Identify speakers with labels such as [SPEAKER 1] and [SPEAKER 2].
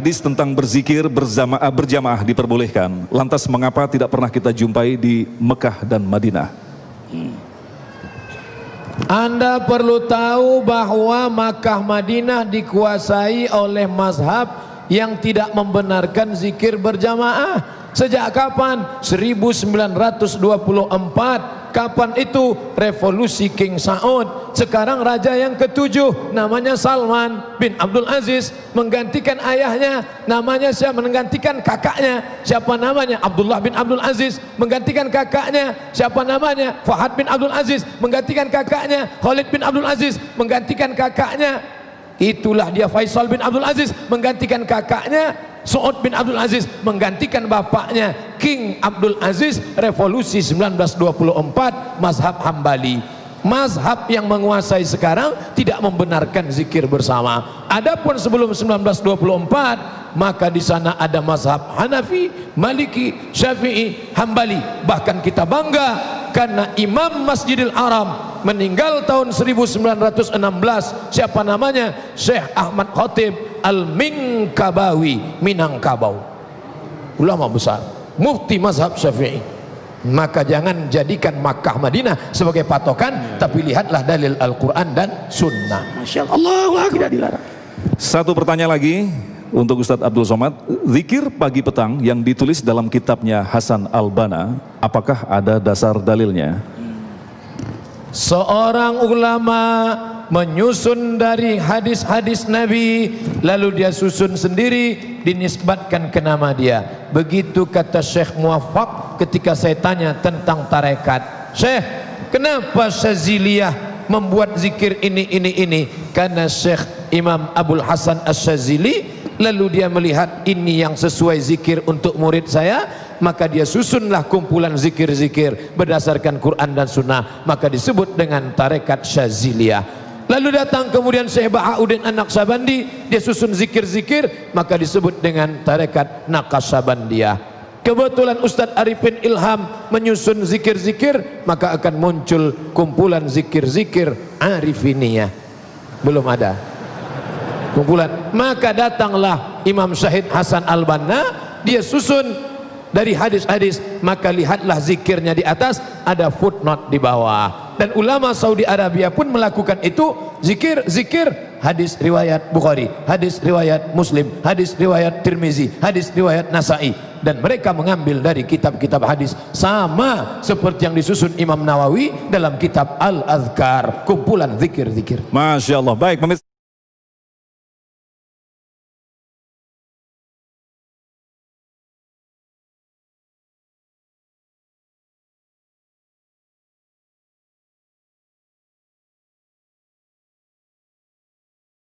[SPEAKER 1] Hadis tentang berzikir berjamaah diperbolehkan. Lantas mengapa tidak pernah kita jumpai di Mekah dan Madinah?
[SPEAKER 2] Anda perlu tahu bahwa Makkah Madinah dikuasai oleh mazhab yang tidak membenarkan zikir berjamaah. Sejak kapan? 1924. Kapan itu? Revolusi King Saud. Sekarang raja yang ketujuh namanya Salman bin Abdul Aziz, menggantikan ayahnya. Namanya siapa? Menggantikan kakaknya. Siapa namanya? Abdullah bin Abdul Aziz. Menggantikan kakaknya. Siapa namanya? Fahad bin Abdul Aziz. Menggantikan kakaknya. Khalid bin Abdul Aziz. Menggantikan kakaknya. Itulah dia Faisal bin Abdul Aziz. Menggantikan kakaknya. Saud bin Abdul Aziz menggantikan bapaknya King Abdul Aziz. Revolusi 1924, mazhab Hambali. Mazhab yang menguasai sekarang tidak membenarkan zikir bersama. Adapun sebelum 1924, maka di sana ada mazhab Hanafi, Maliki, Syafi'i, Hambali. Bahkan kita bangga karena Imam Masjidil Haram meninggal tahun 1916. Siapa namanya? Syekh Ahmad Khatib Al-Minkabawi, Minangkabau, ulama besar, mufti mazhab Syafi'i. Maka jangan jadikan Makkah Madinah sebagai patokan, tapi lihatlah dalil Al-Quran dan Sunnah. Masya Allah, tidak dilarang.
[SPEAKER 1] Satu pertanyaan lagi untuk Ustadz Abdul Somad. Zikir pagi petang yang ditulis dalam kitabnya Hasan Al-Banna, apakah ada dasar dalilnya?
[SPEAKER 2] Seorang ulama menyusun dari hadis-hadis Nabi, lalu dia susun sendiri, dinisbatkan ke nama dia. Begitu kata Syekh Muwaffaq ketika saya tanya tentang tarekat. Syekh, kenapa Syaziliyah membuat zikir ini? Karena Syekh Imam Abdul Hasan Asy-Syazili, lalu dia melihat ini yang sesuai zikir untuk murid saya, maka dia susunlah kumpulan zikir-zikir berdasarkan Quran dan Sunnah, maka disebut dengan tarekat Syaziliyah. Lalu datang kemudian Syekh Bahauddin An-Naqsabandi, dia susun zikir-zikir, maka disebut dengan tarekat Naqsabandiyah. Kebetulan Ustadz Arifin Ilham menyusun zikir-zikir, maka akan muncul kumpulan zikir-zikir Arifiniyah. Belum ada kumpulan. Maka datanglah Imam Syahid Hasan Al-Banna, dia susun dari hadis-hadis, maka lihatlah zikirnya di atas, ada footnote di bawah. Dan ulama Saudi Arabia pun melakukan itu, zikir hadis riwayat Bukhari, hadis riwayat Muslim, hadis riwayat Tirmizi, hadis riwayat Nasai, dan mereka mengambil dari kitab-kitab hadis sama seperti yang disusun Imam Nawawi dalam kitab Al-Azkar, kumpulan zikir-zikir.
[SPEAKER 1] Masya Allah. Baik pemirsa.